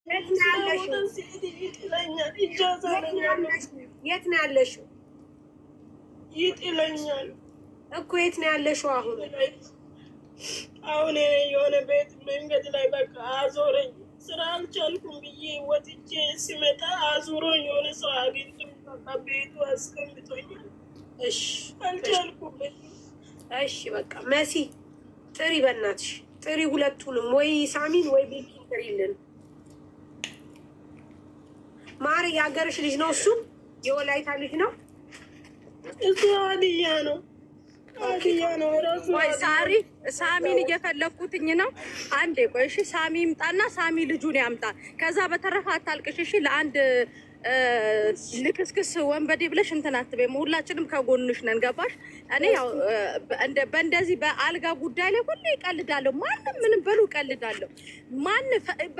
የት ነው ያለሽው? ይጥለኛል እኮ የት ነው ያለሽው? አሁን የሆነ ቤት መንገድ ላይ በቃ አዞረኝ። ስራ አልቻልኩም ብዬ ወጥቼ ሲመጣ አዙሮኝ የሆነ ሰው አግኝቶ በቃ ቤቱ አስቀምጦኛል። እሺ አልቻልኩበት። እሺ በቃ መሲ ጥሪ፣ በእናትሽ ጥሪ፣ ሁለቱንም ወይ ሳሚን ወይ ቤኪ ጥሪልን። ማሪ የሀገርሽ ልጅ ነው እሱ? የወላይታ ልጅ ነው እሱ? ሀዲያ ነው ወይ ሳሪ ሳሚን እየፈለኩትኝ ነው። አንዴ ቆይ እሺ፣ ሳሚ ይምጣና ሳሚ ልጁን ያምጣ። ከዛ በተረፈ አታልቅሽ እሺ። ለአንድ ልክስክስ ወንበዴ ብለሽ እንትን አትበይም። ሁላችንም ከጎንሽ ነን። ገባሽ? እኔ ያው በእንደዚህ በአልጋ ጉዳይ ላይ ሁሌ እቀልዳለሁ። ማንም ምንም በሉ እቀልዳለሁ።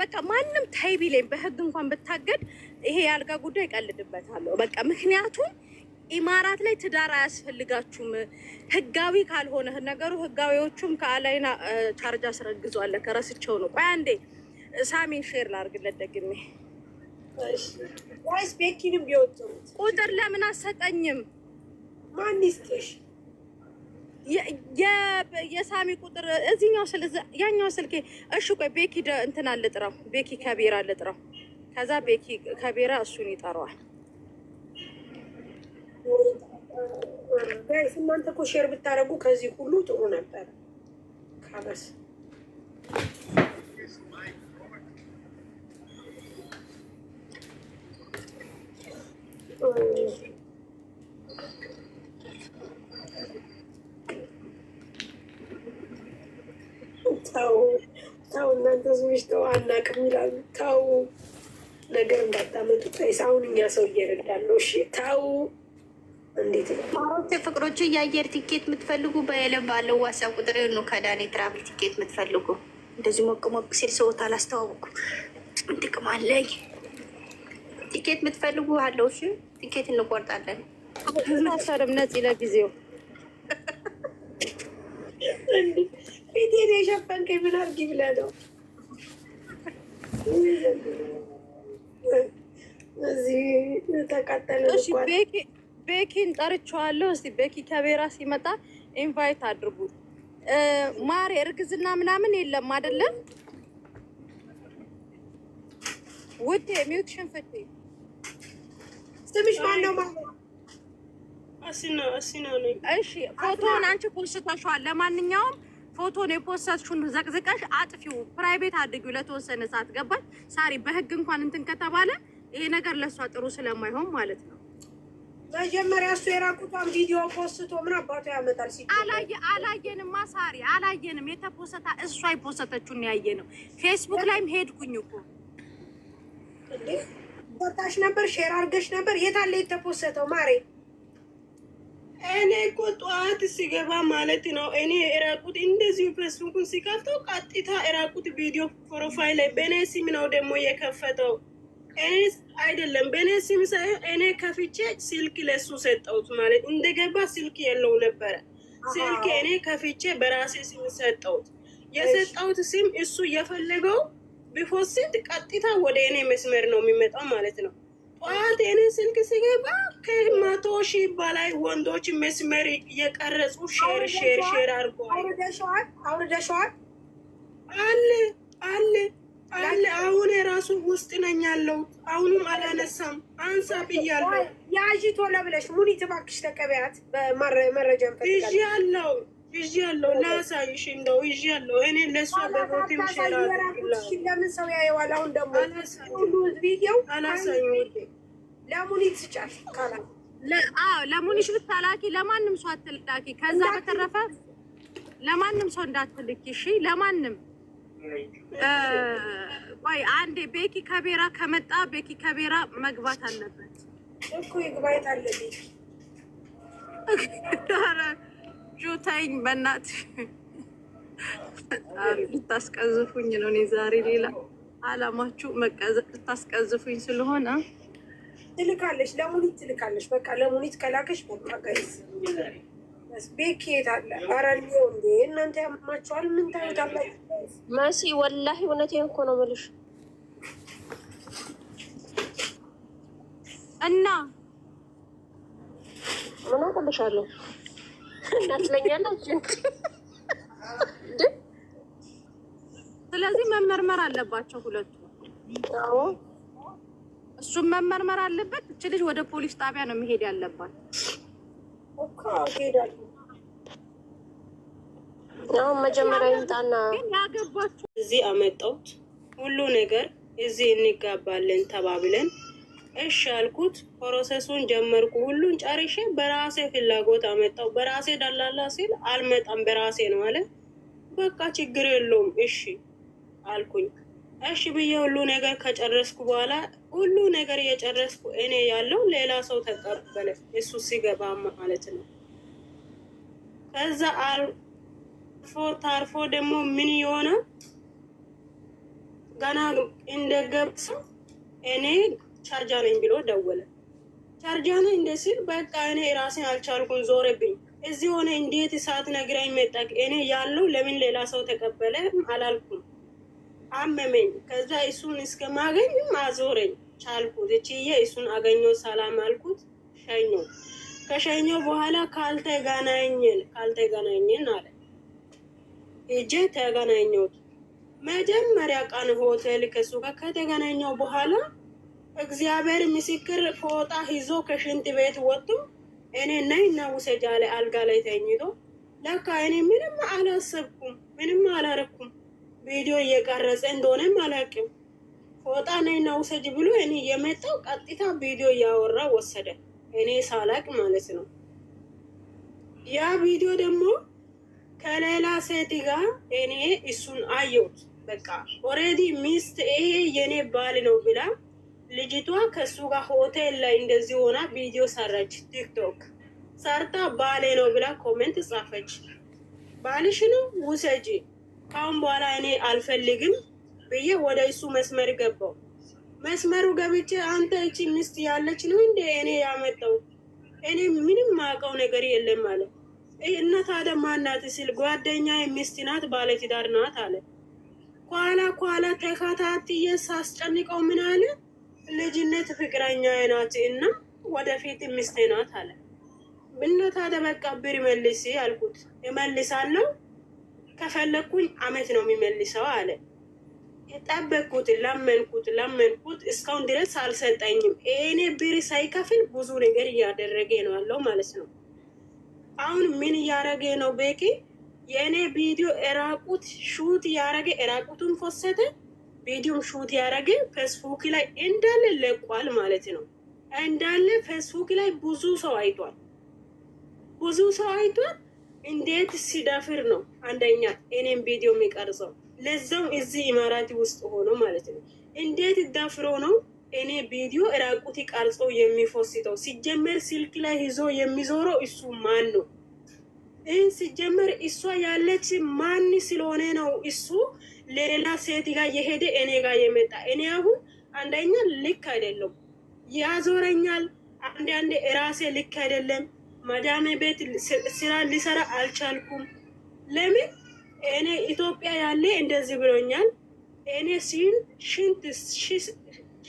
በቃ ማንም ታይ ቢለኝ በህግ እንኳን ብታገድ ይሄ የአልጋ ጉዳይ እቀልድበታለሁ። በቃ ምክንያቱም ኢማራት ላይ ትዳር አያስፈልጋችሁም። ህጋዊ ካልሆነ ነገሩ ህጋዊዎቹም ከአላይና ቻርጅ አስረግዟል። ከረስቸው ነው። ቆይ አንዴ ሳሚን ሼር ላርግለት ደግሜ። ወይስ ቤኪንም ቢወጡት ቁጥር ለምን አሰጠኝም? ማን ይስጥሽ? የሳሚ ቁጥር እዚህኛው ያኛው ስልኬ። እሺ ቆይ ቤኪ እንትን አልጥራው፣ ቤኪ ከቤራ አልጥራው። ከዛ ቤኪ ከቤራ እሱን ይጠራዋል። ጋይስ እናንተ እኮ ሼር ብታደርጉ ከዚህ ሁሉ ጥሩ ነበር። ካበስ ተው እናንተ ሰዎች ተው፣ አናውቅም ይላሉ። ተው ነገር እንዳታመጡ ጋይስ። አሁን እኛ ሰው እየረዳን ነው። እሺ ተው። እንዴት ነው አሮቴ ፍቅሮች? የአየር ቲኬት የምትፈልጉ በየለም ባለው ዋትስአፕ ቁጥር ነው። ከዳኔ ትራቭል ቲኬት የምትፈልጉ እንደዚህ ሞቅ ሞቅ ሲል ሰውት አላስተዋወቁ ጥቅም አለኝ። ቲኬት የምትፈልጉ አለው። እሺ ቲኬት እንቆርጣለን። ታሰርም ነጽ ለጊዜው ፊቴን የሸፈንከኝ ምን አድርጊ ብለህ ነው? እዚህ ተቃጠለ። ቤኪን ጠርቼዋለሁ። እስቲ ቤኪ ከቤራ ሲመጣ ኢንቫይት አድርጉት። ማሬ እርግዝና ምናምን የለም አይደለም? ውዴ ሚውት ሽንፍቴ ስምሽ ማነው? ማለት አሲና ነኝ። እሺ ፎቶውን አንቺ ፖስተሻል። ለማንኛውም ፎቶን የፖስተሽውን ዘቅዝቀሽ አጥፊው፣ ፕራይቬት አድርጊው ለተወሰነ ሰዓት። ገባሽ ሳሪ? በህግ እንኳን እንትን ከተባለ ይሄ ነገር ለሷ ጥሩ ስለማይሆን ማለት ነው። መጀመሪያ እሱ የራቁቷን ቪዲዮ ፖስቶ ምን አባቱ ያመጣል? አላየንም ማሳሪ አላየንም። የተፖሰታ እሷ የፖሰተችውን ያየ ነው። ፌስቡክ ላይም ሄድኩኝ እኮ እንዴ ወጣሽ ነበር፣ ሼር አድርገሽ ነበር። የት አለ የተፖሰተው? ማሬ እኔ እኮ ጠዋት ሲገባ ማለት ነው እኔ የራቁት እንደዚሁ ፌስቡክን ሲከፍተው ቀጥታ የራቁት ቪዲዮ ፕሮፋይል ላይ በእኔ ስም ነው ደግሞ የከፈተው። እኔ አይደለም በእኔ ስም ሳይሆን እኔ ከፍቼ ስልክ ለሱ ሰጠሁት። ማለት እንደገባ ስልክ የለው ነበረ። ስልክ እኔ ከፍቼ በራሴ ስም ሰጠሁት። የሰጠሁት ስም እሱ የፈለገው ቢፎስት ቀጥታ ወደ እኔ መስመር ነው የሚመጣው ማለት ነው። ጠዋት እኔ ስልክ ሲገባ ከ100,000 በላይ ወንዶች መስመር የቀረጹ ሼር አድርገዋል። አውርደሽዋል? አለ አሁን የራሱ ውስጥ ነኝ ያለው። አሁንም አላነሳም። አንሳ ብያለሁ። ያዢ ቶሎ ብለሽ ሙኒት እባክሽ ተቀበያት። በመረጃ ይዣለሁ ላሳይሽ እንደው ይዣለሁ። እኔ ለእሷ በቦቴም ሼር አድርግላት። ለምን ሰው ያየዋል? አሁን ደግሞ ሁሉ ቪዲዮ አላሳይም። ለሙኒት ስጫት ካላ ለሙኒት ብታላኪ ለማንም ሰው አትላኪ። ከዛ በተረፈ ለማንም ሰው እንዳትልኪ እሺ። ለማንም ቆይ አንዴ ቤኪ ከቤራ ከመጣ ቤኪ ከቤራ መግባት አለበት እኮ ይግባይት አለበት። ጆታይኝ በእናትሽ ልታስቀዝፉኝ ነው። እኔ ዛሬ ሌላ አላማችሁ ልታስቀዝፉኝ ስለሆነ ትልካለሽ፣ ለሙኒት ትልካለሽ። በቃ ለሙኒት ከላከሽ በቃ ጋይስ ቤኪ የታለ? ኧረ ሊዮ እንዴ እናንተ ያማችኋል። ምን ታዩታላችሁ? መሲ ወላሂ እውነቴን እኮ ነው የምልሽ። እና ምን አቀልሻለሁ እናትለኛለች። ስለዚህ መመርመር አለባቸው ሁለቱ። አዎ እሱም መመርመር አለበት። እች ልጅ ወደ ፖሊስ ጣቢያ ነው መሄድ ያለባት። እኮ ሄዳለሁ። አሁን መጀመሪያ ይምጣና ያገባችሁ እዚህ አመጣሁት ሁሉ ነገር እዚህ እንጋባለን ተባብለን እሺ አልኩት። ፕሮሰሱን ጀመርኩ። ሁሉን ጨርሼ በራሴ ፍላጎት አመጣው። በራሴ ደላላ ሲል አልመጣም በራሴ ነው አለ። በቃ ችግር የለውም እሺ አልኩኝ። እሺ ብዬ ሁሉ ነገር ከጨረስኩ በኋላ ሁሉ ነገር እየጨረስኩ እኔ ያለው ሌላ ሰው ተቀበለ። እሱ ሲገባ ማለት ነው። ከዛ አልፎ ታርፎ ደግሞ ምን የሆነ ገና እንደገብስ እኔ ቻርጃ ነኝ ብሎ ደወለ። ቻርጃ ነኝ እንደ ሲል በቃ እኔ ራሴን አልቻልኩም፣ ዞረብኝ። እዚህ ሆነ እንዴት እሳት ነግራኝ መጣ። እኔ ያለው ለምን ሌላ ሰው ተቀበለ አላልኩም፣ አመመኝ። ከዛ እሱን እስከማገኝም አዞረኝ። ቻልኩት እችዬ እሱን አገኘው፣ ሰላም አልኩት፣ ሸኘው። ከሸኘው በኋላ ካልተገናኘን አለ። ሄጄ ተገናኘሁት። መጀመሪያ ቀን ሆቴል ከሱ ጋር ከተገናኘው በኋላ እግዚአብሔር ምስክር ፎጣ ይዞ ከሽንት ቤት ወጡ። እኔ ነይና ውሰጅ አለ። አልጋ ላይ ተኝቶ ለካ እኔ ምንም አላሰብኩም፣ ምንም አላረኩም። ቪዲዮ እየቀረጸ እንደሆነም አላውቅም። ፎጣ ነይና ውሰጅ ብሎ እኔ የመጣው ቀጥታ ቪዲዮ እያወራ ወሰደ፣ እኔ ሳላቅ ማለት ነው። ያ ቪዲዮ ደግሞ ከሌላ ሴት ጋር እኔ እሱን አየሁት። በቃ ኦሬዲ ሚስት ይሄ የኔ ባል ነው ብላ ልጅቷ ከሱ ጋር ሆቴል ላይ እንደዚህ ሆና ቪዲዮ ሰራች። ቲክቶክ ሰርታ ባሌ ነው ብላ ኮሜንት ጻፈች። ባልሽ ነው ውሰጂ፣ ካሁን በኋላ እኔ አልፈልግም ብዬ ወደ እሱ መስመር ገባው። መስመሩ ገብቼ አንተ እቺ ሚስት ያለች ነው እንደ እኔ ያመጣው እኔ ምንም ማውቀው ነገር የለም አለ። እና ታዲያ ማናት ሲል ጓደኛ ሚስት ናት፣ ባለትዳር ናት አለ። ኋላ ተከታትዬ ሳስጨንቀው ምን አለ፣ ልጅነት ፍቅረኛ ናት እና ወደፊት ሚስቴ ናት አለ። እና ታዲያ በቃ ብር መልሲ አልኩት። እመልሳለሁ ከፈለኩኝ አመት ነው የሚመልሰው አለ። የጠበቅኩት ለመንኩት እስካሁን ድረስ አልሰጠኝም። እኔ ብር ሳይከፍል ብዙ ነገር እያደረገ ነው ያለው ማለት ነው። አሁን ምን እያደረገ ነው? ቤኪ የእኔ ቪዲዮ እራቁት ሹት ያደረገ እራቁቱን ፎሰተ ቪዲዮም ሹት ያደረገ ፌስቡክ ላይ እንዳለ ለቋል ማለት ነው። እንዳለ ፌስቡክ ላይ ብዙ ሰው አይቷል። እንዴት ሲደፍር ነው አንደኛ እኔም ቪዲዮ የሚቀርጸው ለዛው እዚህ ኢማራት ውስጥ ሆኖ ማለት ነው። እንዴት ደፍሮ ነው እኔ ቪዲዮ እራቁት ቀርጾ የሚፎስተው? ሲጀመር ስልክ ላይ ይዞ የሚዞረው እሱ ማን ነው? ሲጀመር እሷ ያለች ማን ስለሆነ ነው እሱ ሌላ ሴት ጋር የሄደ እኔ ጋር የመጣ? እኔ አሁን አንደኛ ልክ አይደለም፣ ያዞረኛል። አንዳንዴ ራሴ ልክ አይደለም። ማዳሜ ቤት ስራ ሊሰራ አልቻልኩም። ለምን እኔ ኢትዮጵያ ያለ እንደዚህ ብሎኛል። እኔ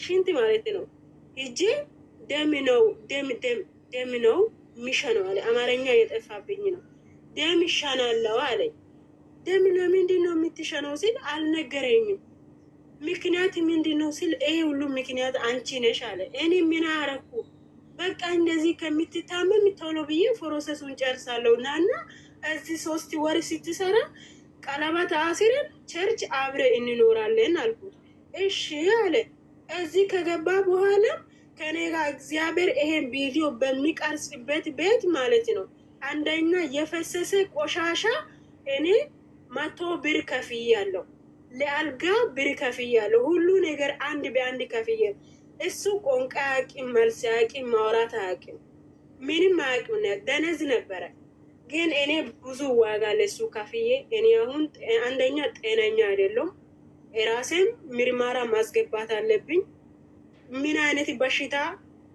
ሽንት ማለት ነው እጄ ደም ነው ሚሸነው አለ። አማርኛ የጠፋብኝ ነው። ደም ይሻናለው አለኝ። ደም ነው ምንድን ነው የምትሸነው ሲል አልነገረኝም። ምክንያት ምንድን ነው ሲል ይሄ ሁሉ ምክንያት አንቺ ነሽ አለ። እኔ ምን አረኩ? በቃ እንደዚህ ከምትታመም ቶሎ ብዬ ፕሮሰሱን ጨርሳለሁ እና እዚህ 3 ወር ስትሰራ ቀለበት አስረን ቸርች አብረ እንኖራለን አልኩት። እሺ አለ። እዚህ ከገባ በኋላ ከኔ ጋር እግዚአብሔር ይሄን ቪዲዮ በሚቀርጽበት ቤት ማለት ነው አንደኛ የፈሰሰ ቆሻሻ እኔ 100 ብር ከፍያለሁ፣ ለአልጋ ብር ከፍያለሁ፣ ሁሉ ነገር አንድ በአንድ ከፍዬ። እሱ ቋንቋ አያውቅም፣ መልስ አያውቅም፣ ማውራት አያውቅም፣ ምንም አያውቅም። ደነዝ ነበረ። ግን እኔ ብዙ ዋጋ ለሱ ከፍዬ እኔ አሁን አንደኛ ጤነኛ አይደለም፣ ራሴን ምርመራ ማስገባት አለብኝ። ምን አይነት በሽታ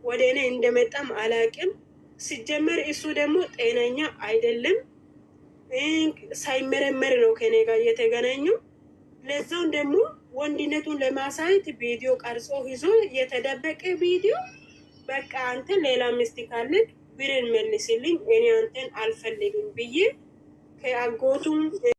ወደ እኔ እንደመጣም አላውቅም። ሲጀመር እሱ ደግሞ ጤነኛ አይደለም፣ ሳይመረመር ነው ከኔ ጋር የተገናኘው። ለዛውን ደግሞ ወንድነቱን ለማሳየት ቪዲዮ ቀርጾ ይዞ የተደበቀ ቪዲዮ በቃ አንተን ሌላ ሚስት ካለክ ብርን መልስልኝ፣ እኔ አንተን አልፈልግም ብዬ ከአጎቱም